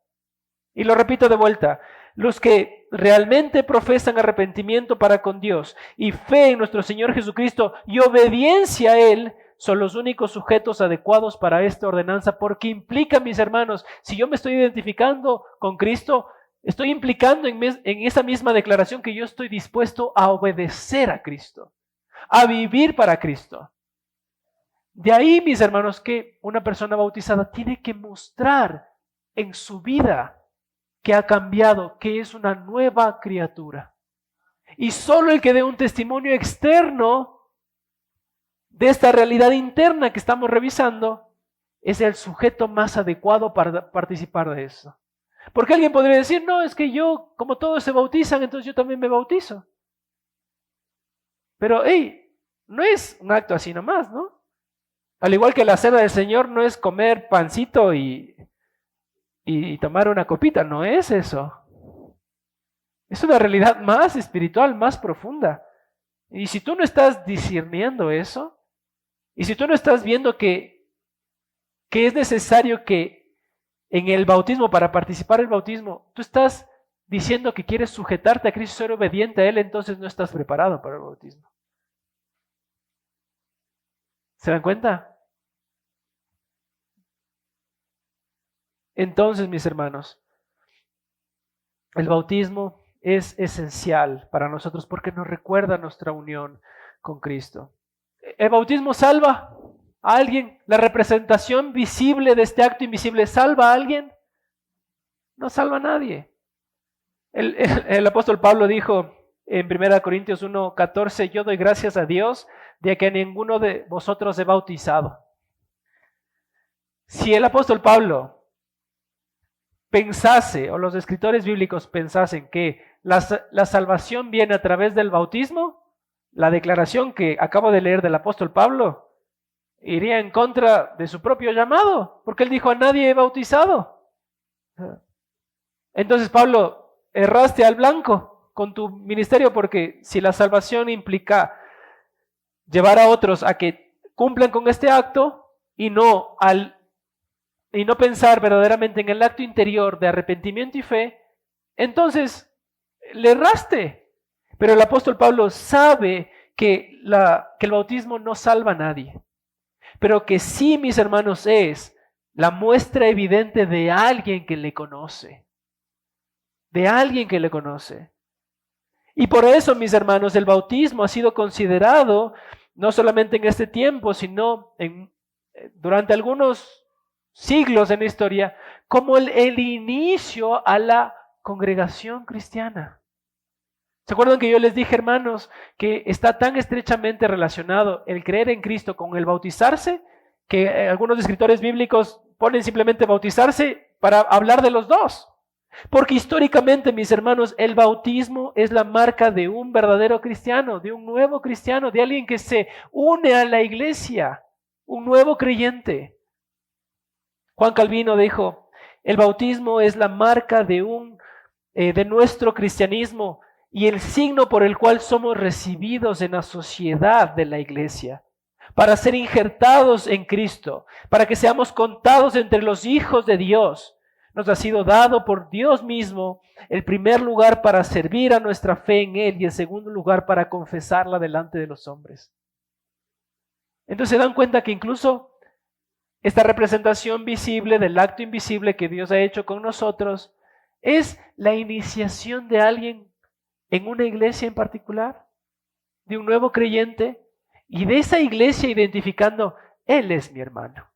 Y lo repito de vuelta: los que realmente profesan arrepentimiento para con Dios y fe en nuestro Señor Jesucristo y obediencia a Él son los únicos sujetos adecuados para esta ordenanza, porque implica, mis hermanos, si yo me estoy identificando con Cristo, estoy implicando en esa misma declaración que yo estoy dispuesto a obedecer a Cristo, a vivir para Cristo. De ahí, mis hermanos, que una persona bautizada tiene que mostrar en su vida que ha cambiado, que es una nueva criatura. Y solo el que dé un testimonio externo de esta realidad interna que estamos revisando es el sujeto más adecuado para participar de eso. Porque alguien podría decir: no, es que yo, como todos se bautizan, entonces yo también me bautizo. Pero, no es un acto así nomás, ¿no? Al igual que la cena del Señor no es comer pancito y tomar una copita, no es eso. Es una realidad más espiritual, más profunda. Y si tú no estás discerniendo eso, y si tú no estás viendo que es necesario que en el bautismo, para participar del bautismo, tú estás diciendo que quieres sujetarte a Cristo y ser obediente a Él, entonces no estás preparado para el bautismo. ¿Se dan cuenta? Entonces, mis hermanos, el bautismo es esencial para nosotros porque nos recuerda nuestra unión con Cristo. ¿El bautismo salva a alguien? ¿La representación visible de este acto invisible salva a alguien? No salva a nadie. El apóstol Pablo dijo en 1 Corintios 1:14: yo doy gracias a Dios de que a ninguno de vosotros he bautizado. Si el apóstol Pablo pensase, o los escritores bíblicos pensasen, que la salvación viene a través del bautismo, la declaración que acabo de leer del apóstol Pablo iría en contra de su propio llamado, porque él dijo: a nadie he bautizado. Entonces, Pablo, erraste al blanco con tu ministerio, porque si la salvación implica llevar a otros a que cumplan con este acto y no pensar verdaderamente en el acto interior de arrepentimiento y fe, entonces le erraste. Pero el apóstol Pablo sabe que el bautismo no salva a nadie, pero que sí, mis hermanos, es la muestra evidente de alguien que le conoce, de alguien que le conoce. Y por eso, mis hermanos, el bautismo ha sido considerado no solamente en este tiempo, sino durante algunos siglos en la historia, como el inicio a la congregación cristiana. ¿Se acuerdan que yo les dije, hermanos, que está tan estrechamente relacionado el creer en Cristo con el bautizarse, que algunos escritores bíblicos ponen simplemente bautizarse para hablar de los dos? Porque históricamente, mis hermanos, el bautismo es la marca de un verdadero cristiano, de un nuevo cristiano, de alguien que se une a la iglesia, un nuevo creyente. Juan Calvino dijo: el bautismo es la marca de nuestro cristianismo y el signo por el cual somos recibidos en la sociedad de la iglesia, para ser injertados en Cristo, para que seamos contados entre los hijos de Dios. Nos ha sido dado por Dios mismo el primer lugar para servir a nuestra fe en Él y el segundo lugar para confesarla delante de los hombres. Entonces se dan cuenta que incluso esta representación visible del acto invisible que Dios ha hecho con nosotros es la iniciación de alguien en una iglesia en particular, de un nuevo creyente, y de esa iglesia identificando: Él es mi hermano.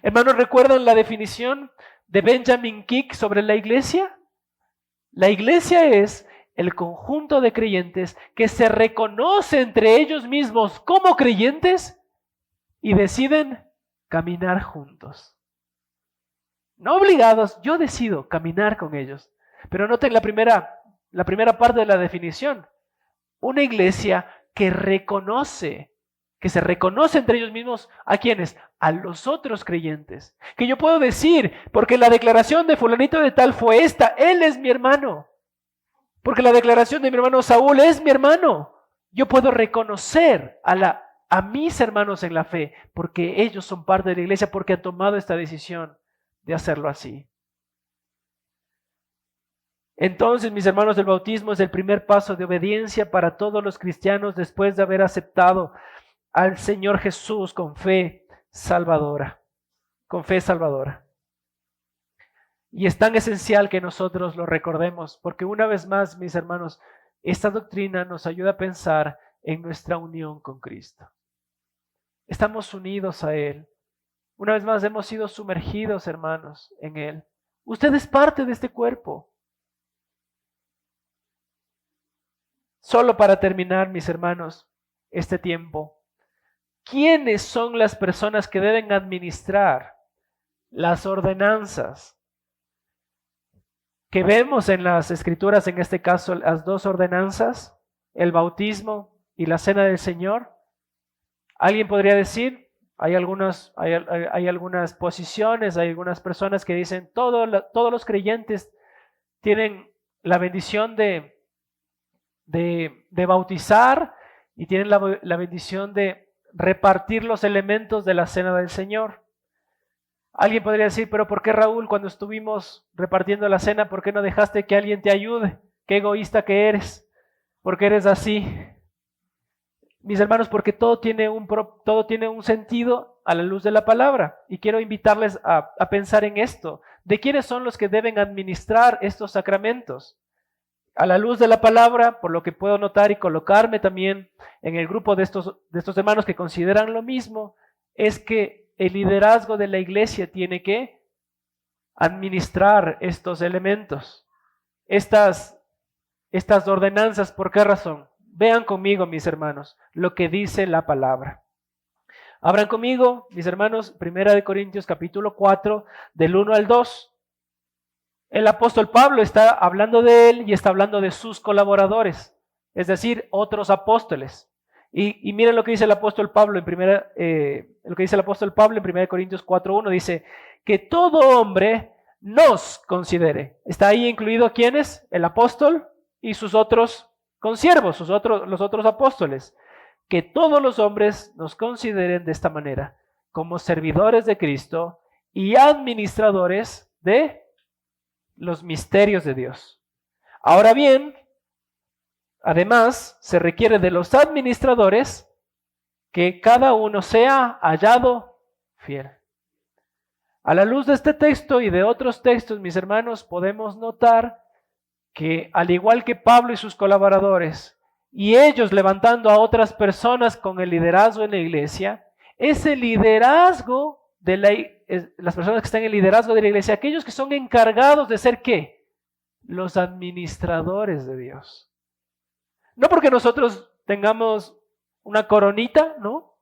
Hermanos, ¿recuerdan la definición de Benjamin Kick sobre la iglesia? La iglesia es el conjunto de creyentes que se reconoce entre ellos mismos como creyentes y deciden caminar juntos. No obligados, yo decido caminar con ellos. Pero noten la primera parte de la definición: una iglesia que se reconoce entre ellos mismos. ¿A quiénes? A los otros creyentes. Que yo puedo decir, porque la declaración de fulanito de tal fue esta, él es mi hermano. Porque la declaración de mi hermano Saúl es mi hermano. Yo puedo reconocer a mis hermanos en la fe, porque ellos son parte de la iglesia, porque han tomado esta decisión de hacerlo así. Entonces, mis hermanos, el bautismo es el primer paso de obediencia para todos los cristianos después de haber aceptado al Señor Jesús con fe salvadora. Con fe salvadora. Y es tan esencial que nosotros lo recordemos, porque una vez más, mis hermanos, esta doctrina nos ayuda a pensar en nuestra unión con Cristo. Estamos unidos a Él. Una vez más, hemos sido sumergidos, hermanos, en Él. Usted es parte de este cuerpo. Solo para terminar, mis hermanos, este tiempo, ¿quiénes son las personas que deben administrar las ordenanzas que vemos en las Escrituras, en este caso las dos ordenanzas, el bautismo y la cena del Señor? Alguien podría decir, hay algunas posiciones, hay algunas personas que dicen, todos los creyentes tienen la bendición de bautizar y tienen la bendición de repartir los elementos de la cena del Señor. Alguien podría decir, pero ¿por qué, Raúl, cuando estuvimos repartiendo la cena, por qué no dejaste que alguien te ayude? Qué egoísta que eres. ¿Por qué eres así? Mis hermanos, porque todo tiene un sentido a la luz de la palabra. Y quiero invitarles a pensar en esto. ¿De quiénes son los que deben administrar estos sacramentos? A la luz de la palabra, por lo que puedo notar y colocarme también en el grupo de estos hermanos que consideran lo mismo, es que el liderazgo de la iglesia tiene que administrar estos elementos, estas ordenanzas. ¿Por qué razón? Vean conmigo, mis hermanos, lo que dice la palabra. Abran conmigo, mis hermanos, 1 Corintios capítulo 4, del 1 al 2. El apóstol Pablo está hablando de él y está hablando de sus colaboradores, es decir, otros apóstoles. Y miren lo que dice el apóstol Pablo en 1 Corintios 4:1, dice que todo hombre nos considere. Está ahí incluido ¿quiénes? El apóstol y sus otros consiervos, los otros apóstoles. Que todos los hombres nos consideren de esta manera, como servidores de Cristo y administradores de los misterios de Dios. Ahora bien, además, se requiere de los administradores que cada uno sea hallado fiel. A la luz de este texto y de otros textos, mis hermanos, podemos notar que al igual que Pablo y sus colaboradores, y ellos levantando a otras personas con el liderazgo en la iglesia, ese liderazgo de las personas que están en el liderazgo de la iglesia, aquellos que son encargados de ser ¿qué? Los administradores de Dios. No porque nosotros tengamos una coronita, ¿no?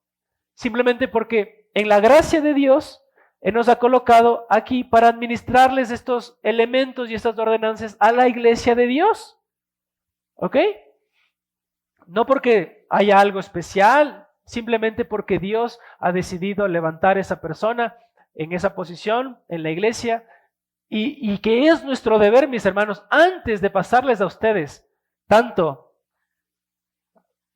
Simplemente porque en la gracia de Dios Él nos ha colocado aquí para administrarles estos elementos y estas ordenanzas a la iglesia de Dios. ¿Ok? No porque haya algo especial, simplemente porque Dios ha decidido levantar a esa persona en esa posición en la iglesia y que es nuestro deber, mis hermanos, antes de pasarles a ustedes, tanto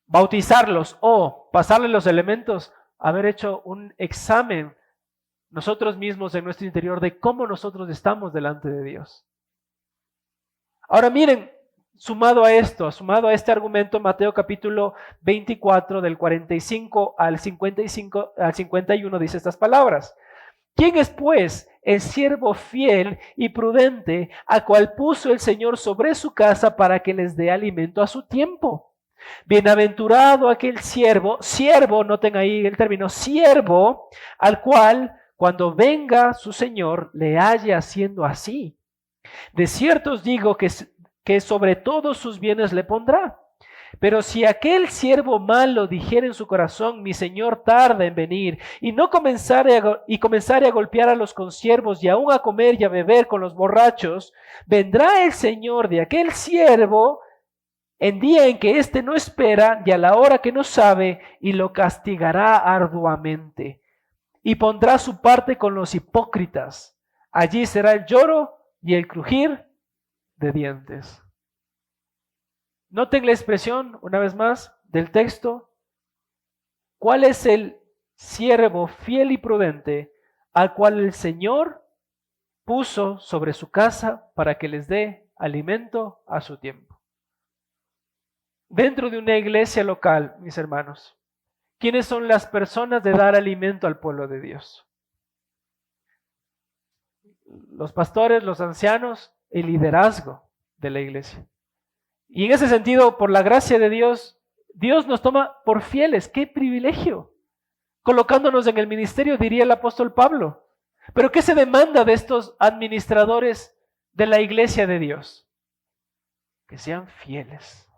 bautizarlos o pasarles los elementos, haber hecho un examen nosotros mismos en nuestro interior de cómo nosotros estamos delante de Dios. Ahora miren, sumado a este argumento, Mateo capítulo 24 del 45 al 51 dice estas palabras. ¿Quién es pues el siervo fiel y prudente a cual puso el Señor sobre su casa para que les dé alimento a su tiempo? Bienaventurado aquel siervo, noten ahí el término siervo, al cual cuando venga su Señor le halle haciendo así. De cierto os digo que sobre todos sus bienes le pondrá. Pero si aquel siervo malo dijere en su corazón, mi señor tarda en venir, y comenzare a golpear a los consiervos y aún a comer y a beber con los borrachos, vendrá el señor de aquel siervo en día en que éste no espera y a la hora que no sabe, y lo castigará arduamente, y pondrá su parte con los hipócritas. Allí será el lloro y el crujir de dientes. Noten la expresión, una vez más, del texto. ¿Cuál es el siervo fiel y prudente al cual el Señor puso sobre su casa para que les dé alimento a su tiempo? Dentro de una iglesia local, mis hermanos, ¿quiénes son las personas de dar alimento al pueblo de Dios? Los pastores, los ancianos, el liderazgo de la iglesia. Y en ese sentido, por la gracia de Dios, Dios nos toma por fieles. ¡Qué privilegio! Colocándonos en el ministerio, diría el apóstol Pablo. Pero ¿qué se demanda de estos administradores de la iglesia de Dios? Que sean fieles.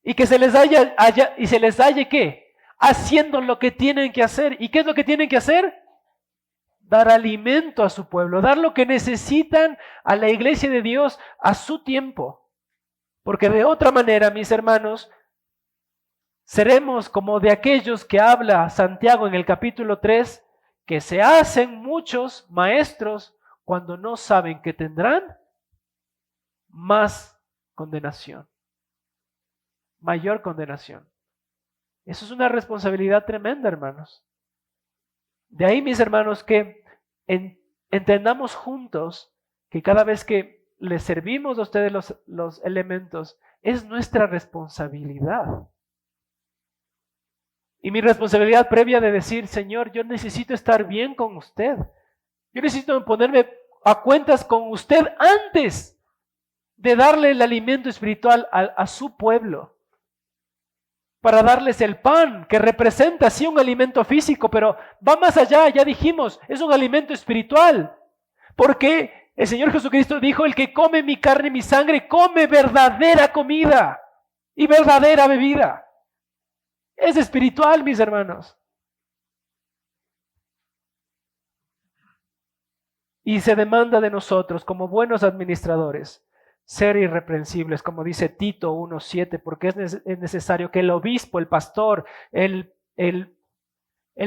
Y que se les halle ¿qué? Haciendo lo que tienen que hacer. ¿Y qué es lo que tienen que hacer? Dar alimento a su pueblo, dar lo que necesitan a la iglesia de Dios a su tiempo. Porque de otra manera, mis hermanos, seremos como de aquellos que habla Santiago en el capítulo 3, que se hacen muchos maestros cuando no saben que tendrán más condenación, mayor condenación. Eso es una responsabilidad tremenda, hermanos. De ahí, mis hermanos, que entendamos juntos que cada vez que les servimos a ustedes los elementos, es nuestra responsabilidad. Y mi responsabilidad previa de decir, Señor, yo necesito estar bien con usted. Yo necesito ponerme a cuentas con usted antes de darle el alimento espiritual a su pueblo. Para darles el pan, que representa sí un alimento físico, pero va más allá, ya dijimos, es un alimento espiritual. Porque el Señor Jesucristo dijo, el que come mi carne y mi sangre, come verdadera comida y verdadera bebida. Es espiritual, mis hermanos. Y se demanda de nosotros, como buenos administradores, ser irreprensibles, como dice Tito 1:7, porque es necesario que el obispo, el pastor, el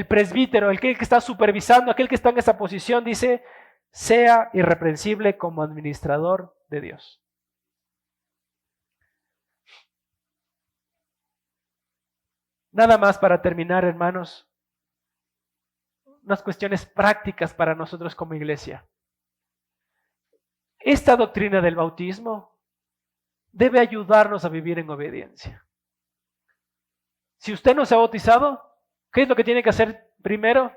presbítero, aquel que está supervisando, aquel que está en esa posición, dice, sea irreprensible como administrador de Dios. Nada más para terminar, hermanos, unas cuestiones prácticas para nosotros como iglesia. Esta doctrina del bautismo debe ayudarnos a vivir en obediencia. Si usted no se ha bautizado, ¿qué es lo que tiene que hacer primero?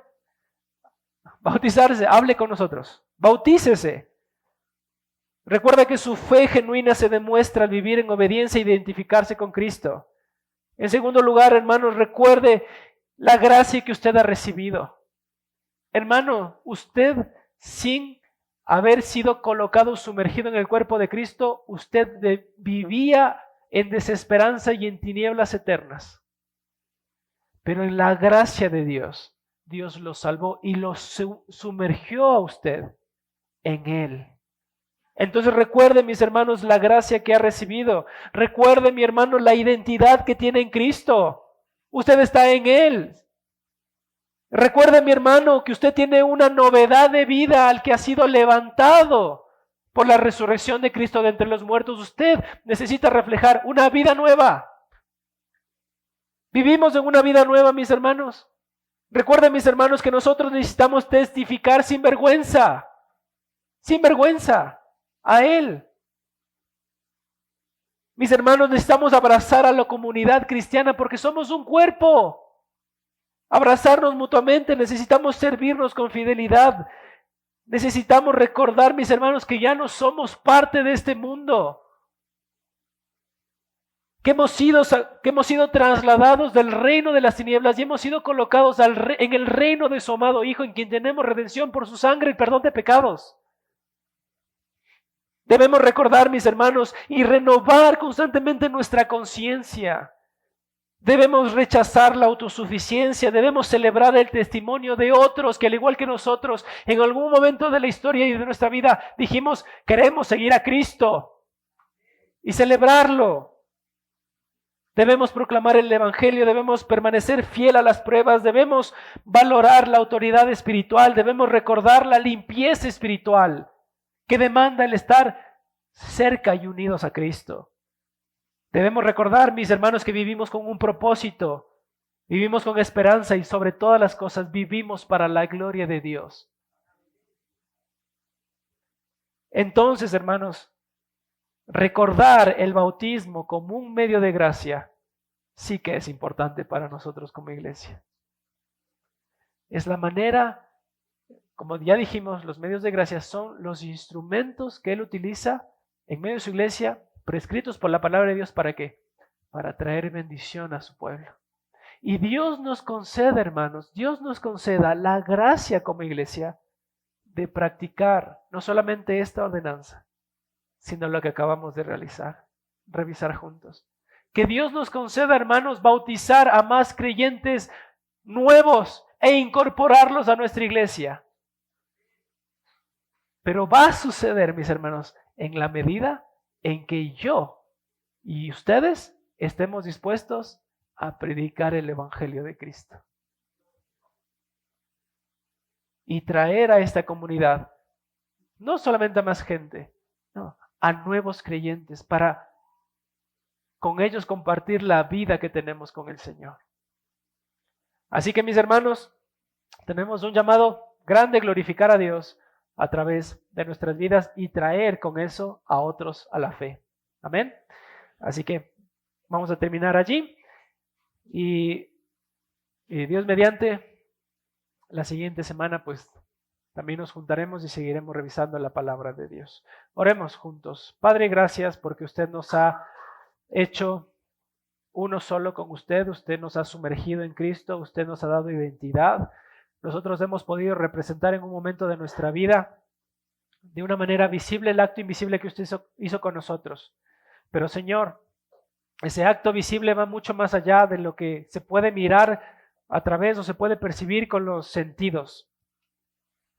Bautizarse, hable con nosotros, bautícese. Recuerda que su fe genuina se demuestra al vivir en obediencia e identificarse con Cristo. En segundo lugar, hermanos, recuerde la gracia que usted ha recibido. Hermano, usted sin haber sido colocado, sumergido en el cuerpo de Cristo, usted vivía en desesperanza y en tinieblas eternas. Pero en la gracia de Dios, Dios lo salvó y lo sumergió a usted en Él. Entonces recuerde, mis hermanos, la gracia que ha recibido. Recuerde, mi hermano, la identidad que tiene en Cristo. Usted está en Él. Recuerde, mi hermano, que usted tiene una novedad de vida al que ha sido levantado por la resurrección de Cristo de entre los muertos. Usted necesita reflejar una vida nueva. Vivimos en una vida nueva, mis hermanos. Recuerden, mis hermanos, que nosotros necesitamos testificar sin vergüenza a Él. Mis hermanos, necesitamos abrazar a la comunidad cristiana porque somos un cuerpo. Abrazarnos mutuamente, necesitamos servirnos con fidelidad. Necesitamos recordar, mis hermanos, que ya no somos parte de este mundo. Que hemos sido trasladados del reino de las tinieblas y hemos sido colocados en el reino de su amado Hijo, en quien tenemos redención por su sangre y perdón de pecados. Debemos recordar, mis hermanos, y renovar constantemente nuestra conciencia. Debemos rechazar la autosuficiencia, debemos celebrar el testimonio de otros que al igual que nosotros, en algún momento de la historia y de nuestra vida dijimos, queremos seguir a Cristo y celebrarlo. Debemos proclamar el Evangelio, debemos permanecer fiel a las pruebas, debemos valorar la autoridad espiritual, debemos recordar la limpieza espiritual que demanda el estar cerca y unidos a Cristo. Debemos recordar, mis hermanos, que vivimos con un propósito, vivimos con esperanza y sobre todas las cosas vivimos para la gloria de Dios. Entonces, hermanos, recordar el bautismo como un medio de gracia sí que es importante para nosotros como iglesia. Es la manera, como ya dijimos, los medios de gracia son los instrumentos que Él utiliza en medio de su iglesia, prescritos por la palabra de Dios. ¿Para qué? Para traer bendición a su pueblo. Y Dios nos conceda, hermanos, Dios nos conceda la gracia como iglesia de practicar no solamente esta ordenanza, sino lo que acabamos de revisar juntos. Que Dios nos conceda, hermanos, bautizar a más creyentes nuevos e incorporarlos a nuestra iglesia. Pero va a suceder, mis hermanos, en la medida en que yo y ustedes estemos dispuestos a predicar el Evangelio de Cristo y traer a esta comunidad no solamente a más gente, no, a nuevos creyentes para con ellos compartir la vida que tenemos con el Señor. Así que, mis hermanos, tenemos un llamado grande a glorificar a Dios a través de nuestras vidas y traer con eso a otros a la fe. Amén. Así que vamos a terminar allí y Dios mediante, la siguiente semana pues también nos juntaremos y seguiremos revisando la palabra de Dios. Oremos juntos. Padre, gracias porque usted nos ha hecho uno solo con usted. Usted nos ha sumergido en Cristo. Usted nos ha dado identidad. Nosotros hemos podido representar en un momento de nuestra vida de una manera visible el acto invisible que usted hizo con nosotros. Pero Señor, ese acto visible va mucho más allá de lo que se puede mirar a través o se puede percibir con los sentidos.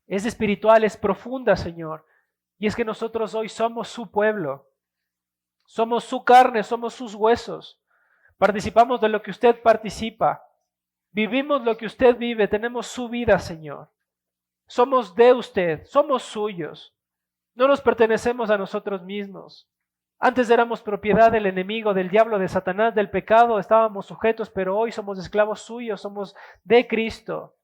Es espiritual, es profunda, Señor. Y es que nosotros hoy somos su pueblo. Somos su carne, somos sus huesos. Participamos de lo que usted participa. Vivimos lo que usted vive, tenemos su vida, Señor. Somos de usted, somos suyos. No nos pertenecemos a nosotros mismos. Antes éramos propiedad del enemigo, del diablo, de Satanás, del pecado, estábamos sujetos, pero hoy somos esclavos suyos, somos de Cristo.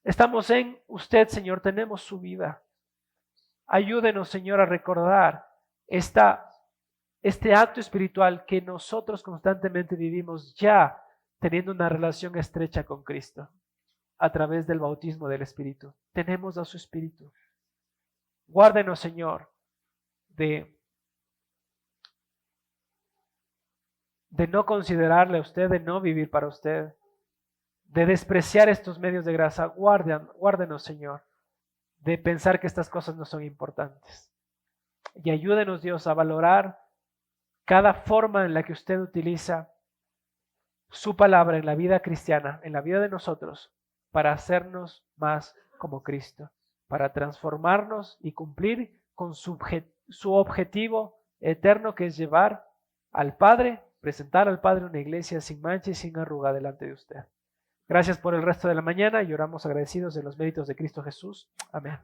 Estamos en usted, Señor, tenemos su vida. Ayúdenos, Señor, a recordar este acto espiritual que nosotros constantemente vivimos ya teniendo una relación estrecha con Cristo a través del bautismo del Espíritu. Tenemos a su Espíritu. Guárdenos, Señor, de no considerarle a usted, de no vivir para usted, de despreciar estos medios de gracia. Guárdenos, Señor, de pensar que estas cosas no son importantes. Y ayúdenos, Dios, a valorar cada forma en la que usted utiliza su palabra en la vida cristiana, en la vida de nosotros, para hacernos más como Cristo, para transformarnos y cumplir con su objetivo eterno, que es llevar al Padre, presentar al Padre una iglesia sin mancha y sin arruga delante de usted. Gracias por el resto de la mañana y oramos agradecidos de los méritos de Cristo Jesús. Amén.